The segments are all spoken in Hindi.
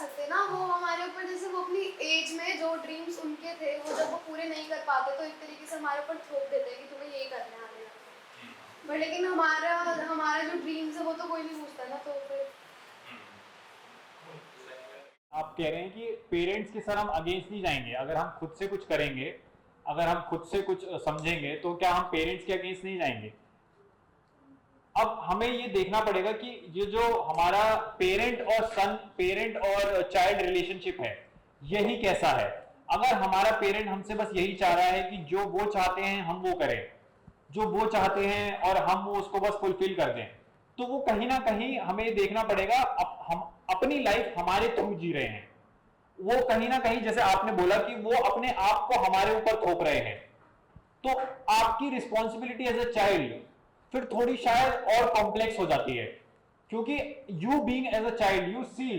सकते ना, वो हमारे ऊपर जैसे वो अपनी एज में जो ड्रीम्स उनके थे वो जब वो पूरे नहीं कर पाते तो एक तरीके से हमारे ऊपर थोप देते हैं कि तुम्हें यही करना है आगे जाके। बट लेकिन हमारा हमारा जो ड्रीम्स है वो तो कोई नहीं पूछता ना, तो फिर आप कह रहे हैं कि पेरेंट्स के सर हम अगेंस्ट नहीं जाएंगे, अगर हम खुद से कुछ करेंगे, अगर हम खुद से कुछ समझेंगे तो क्या हम पेरेंट्स के अगेंस्ट नहीं जाएंगे? अब हमें ये देखना पड़ेगा कि ये जो हमारा पेरेंट और चाइल्ड रिलेशनशिप है, यही कैसा है। अगर हमारा पेरेंट हमसे बस यही चाह रहा है कि जो वो चाहते हैं हम वो करें, जो वो चाहते हैं और हम वो उसको बस फुलफिल कर दें, तो वो कहीं ना कहीं हमें देखना पड़ेगा हम अपनी लाइफ हमारे थ्रू जी रहे हैं। वो कहीं ना कहीं जैसे आपने बोला कि वो अपने आप को हमारे ऊपर थोप रहे हैं, तो आपकी रिस्पॉन्सिबिलिटी एज अ चाइल्ड फिर थोड़ी शायद और कॉम्प्लेक्स हो जाती है, क्योंकि you being as a child you see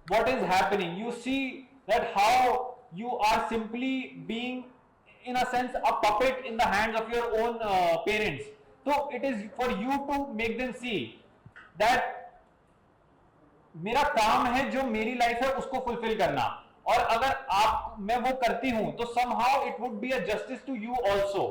what is happening, you see that how you are simply being in a sense a puppet in the hands of your own parents. So it is for you to make them see that मेरा काम है जो मेरी लाइफ है उसको फुलफिल करना, और अगर आप मैं वो करती हूं तो somehow it would be a justice to you also।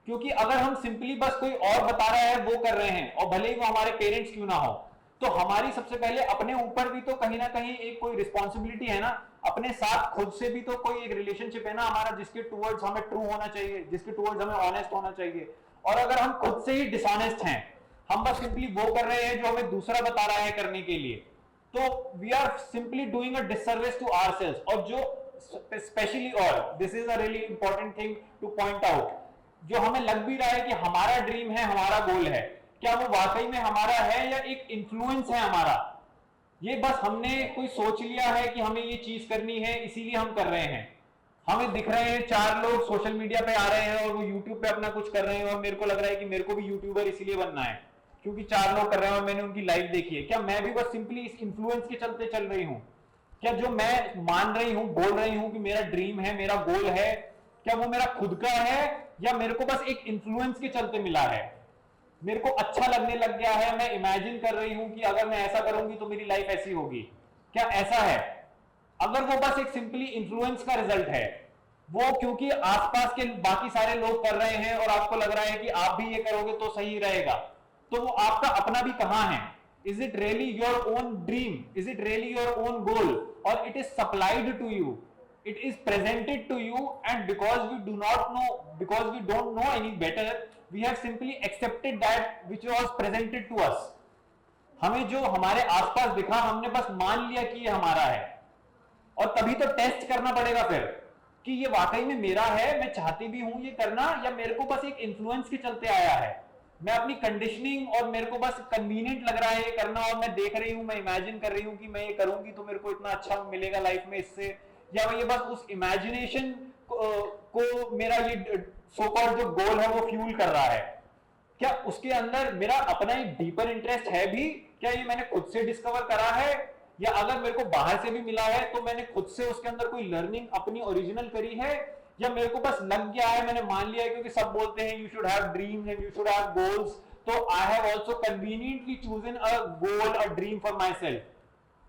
क्योंकि अगर हम सिंपली बस कोई और बता रहा है वो कर रहे हैं, और भले ही वो हमारे पेरेंट्स क्यों ना हो, तो हमारी सबसे पहले अपने ऊपर भी तो कहीं ना कहीं एक कोई रिस्पॉन्सिबिलिटी है ना, अपने साथ खुद से भी तो कोई एक रिलेशनशिप है ना हमारा, जिसके टूवर्ड्स हमें ट्रू होना चाहिए, जिसके टूवर्ड्स हमें ऑनेस्ट होना चाहिए। और अगर हम खुद से ही डिसऑनेस्ट हैं, हम बस सिंपली वो कर रहे हैं जो हमें दूसरा बता रहा है करने के लिए, तो we are simply doing a disservice to ourselves. और जो स्पेशली, और this is a really important thing to point out, जो हमें लग भी रहा है कि हमारा ड्रीम है, हमारा गोल है, क्या वो वाकई में हमारा है या एक इन्फ्लुएंस है हमारा? ये बस हमने कोई सोच लिया है कि हमें ये चीज करनी है इसीलिए हम कर रहे हैं। हमें दिख रहे हैं चार लोग सोशल मीडिया पे आ रहे हैं और वो यूट्यूब पे अपना कुछ कर रहे हैं, और मेरे को लग रहा है कि मेरे को भी यूट्यूबर इसीलिए बनना है क्योंकि चार लोग कर रहे हैं और मैंने उनकी लाइफ देखी है। क्या मैं भी बस सिंपली इस इन्फ्लुएंस के चलते चल रही हूं? क्या जो मैं मान रही हूं, बोल रही हूं कि मेरा ड्रीम है, मेरा गोल है, क्या वो मेरा खुद का है या मेरे को बस एक इन्फ्लुएंस के चलते मिला है? मेरे को अच्छा लगने लग गया है, मैं इमेजिन कर रही हूं कि अगर मैं ऐसा करूंगी तो मेरी लाइफ ऐसी होगी, क्या ऐसा है? अगर वो बस एक सिंपली इन्फ्लुएंस का रिजल्ट है, वो क्योंकि आसपास के बाकी सारे लोग कर रहे हैं और आपको लग रहा है कि आप भी ये करोगे तो सही रहेगा, तो वो आपका अपना भी कहां है? Is it really your own dream? Is it really your own goal? और it is supplied to you, it is presented to you, and because we do not know, because we don't know any better, we have simply accepted that which was presented to us। हमें जो हमारे आसपास दिखा हमने बस मान लिया कि ये हमारा है, और तभी तो टेस्ट करना पड़ेगा फिर कि ये वाकई में मेरा है, मैं चाहती भी हूं ये करना, या मेरे को बस एक इन्फ्लुएंस के चलते आया है, मैं अपनी कंडीशनिंग और मेरे को बस कन्वीनियंट लग रहा है ये करना, और मैं देख रही हूं, मैं इमेजिन कर रही हूं कि मैं ये करूंगी तो मेरे को इतना अच्छा मिलेगा लाइफ में इससे, या ये बस उस इमेजिनेशन को मेरा ये सो कॉल्ड जो गोल है वो फ्यूल कर रहा है। क्या उसके अंदर मेरा अपना एक डीपर इंटरेस्ट है भी? क्या ये मैंने खुद से डिस्कवर करा है, या अगर मेरे को बाहर से भी मिला है तो मैंने खुद से उसके अंदर कोई लर्निंग अपनी ओरिजिनल करी है, या मेरे को बस लग गया है, मैंने मान लिया है क्योंकि सब बोलते हैं you should have dreams and you should have goals, तो I have also conveniently chosen a goal, a dream for myself,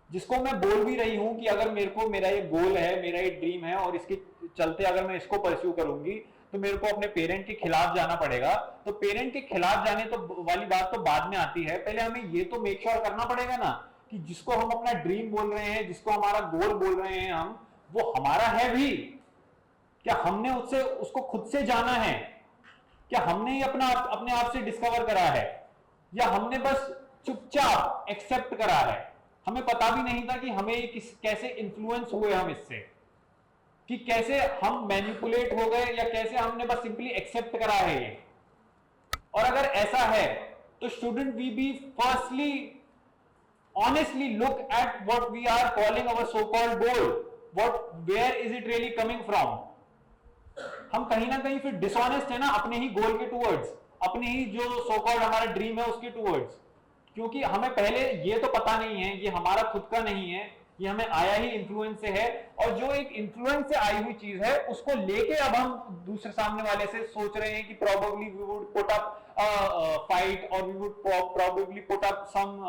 जिसको मैं बोल भी रही हूं कि अगर मेरे को मेरा ये गोल है, मेरा ये ड्रीम है, और इसके चलते अगर मैं इसको परस्यू करूंगी तो मेरे को अपने पेरेंट के खिलाफ जाना पड़ेगा। तो पेरेंट के खिलाफ जाने तो वाली बात तो बाद में आती है, पहले हमें ये तो मेक श्योर करना पड़ेगा ना कि जिसको हम अपना ड्रीम बोल रहे हैं, जिसको हमारा गोल बोल रहे हैं हम, वो हमारा है भी। क्या हमने उससे उसको खुद से जाना है? क्या हमने ही अपने आप से डिस्कवर करा है, या हमने बस चुपचाप एक्सेप्ट करा है? हमें पता भी नहीं था कि हमें कैसे इन्फ्लुएंस हुए हम इससे, कि कैसे हम मैनिपुलेट हो गए, या कैसे हमने बस सिंपली एक्सेप्ट करा है ये। और अगर ऐसा है तो shouldn't we be firstly honestly look at what we are calling our so called goal, where is it really coming from? हम कहीं ना कहीं फिर डिसऑनेस्ट है ना अपने ही गोल के टूवर्ड्स, अपने ही जो सो कॉल्ड हमारा ड्रीम है उसके टूवर्ड्स, क्योंकि हमें पहले ये तो पता नहीं है, ये हमारा खुद का नहीं है, ये हमें आया ही इन्फ्लुएंस से है, और जो एक इन्फ्लुएंस से आई हुई चीज है उसको लेके अब हम दूसरे सामने वाले से सोच रहे हैं कि probably we would put up fight, और we would probably put up some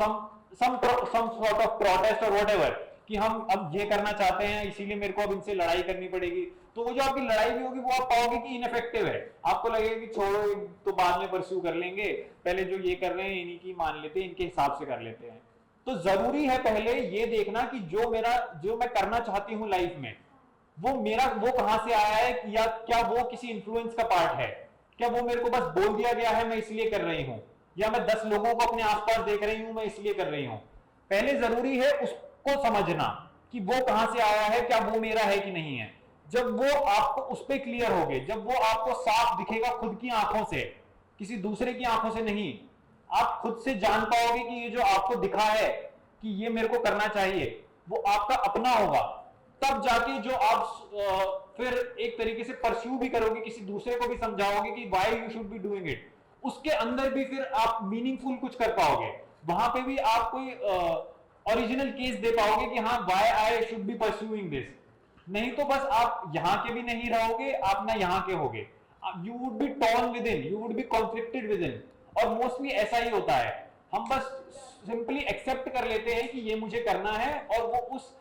some sort of protest or whatever कि हम अब ये करना चाहते हैं इसीलिए मेरे को अब इनसे लड़ाई करनी पड़ेगी, तो वो जो आपकी लड़ाई भी होगी वो आप पाओगे कि इनफेक्टिव है, आपको लगेगा कि छोड़ो तो बाद में परस्यू कर लेंगे, पहले जो ये कर रहे हैं इन्हीं की मान लेते हैं, इनके हिसाब से कर लेते हैं। तो जरूरी है पहले ये देखना कि जो मैं करना चाहती हूँ लाइफ में वो कहां से आया है, या क्या वो किसी इंफ्लुएंस का पार्ट है, क्या वो मेरे को बस बोल दिया गया है मैं इसलिए कर रही हूं, या मैं 10 लोगों को अपने आसपास देख रही हूं मैं इसलिए कर रही हूं। पहले जरूरी है उसको समझना कि वो कहां से आया है, क्या वो मेरा है कि नहीं है। जब वो आपको उस पर क्लियर हो गए, जब वो आपको साफ दिखेगा खुद की आंखों से, किसी दूसरे की आंखों से नहीं, आप खुद से जान पाओगे कि ये जो आपको दिखा है कि ये मेरे को करना चाहिए वो आपका अपना होगा, तब जाके जो आप फिर एक तरीके से परस्यू भी करोगे, किसी दूसरे को भी समझाओगे कि why you should be doing it, उसके अंदर भी फिर आप मीनिंगफुल कुछ कर पाओगे, वहां पे भी आप कोई ओरिजिनल केस दे पाओगे कि हाँ why I should be pursuing this. नहीं तो बस आप यहाँ के भी नहीं रहोगे, आप ना यहाँ के होगे, you would be torn with in, you would be conflicted with in. और मोस्टली ऐसा ही होता है, हम बस सिंपली एक्सेप्ट कर लेते हैं कि ये मुझे करना है, और वो उस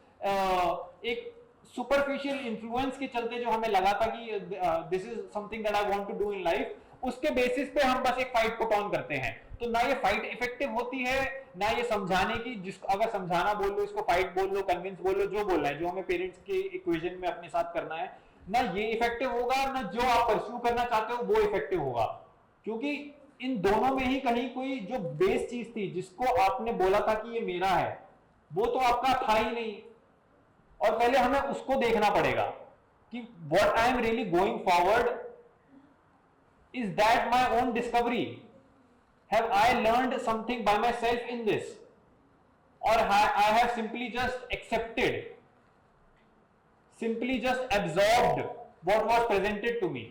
एक सुपरफिशियल इन्फ्लुएंस के चलते जो हमें लगा था कि this is something that I want to do in life, उसके बेसिस पे हम बस एक फाइट पुट ऑन करते हैं। तो ना ये फाइट इफेक्टिव होती है, ना ये समझाने की, जिसको अगर समझाना बोल लो, इसको फाइट बोल लो, कन्विंस बोल लो, जो बोलना है, जो हमें पेरेंट्स के इक्वेशन में अपने साथ करना है, ना ये इफेक्टिव होगा, ना जो आप परस्यू करना चाहते हो वो इफेक्टिव होगा। क्योंकि इन दोनों में ही कहीं कोई जो बेस चीज थी जिसको आपने बोला था कि ये मेरा है, वो तो आपका था ही नहीं, और पहले हमें उसको देखना पड़ेगा कि what I am really going forward is that my own discovery, have I learned something by myself in this, or I have simply just accepted, simply just absorbed what was presented to me.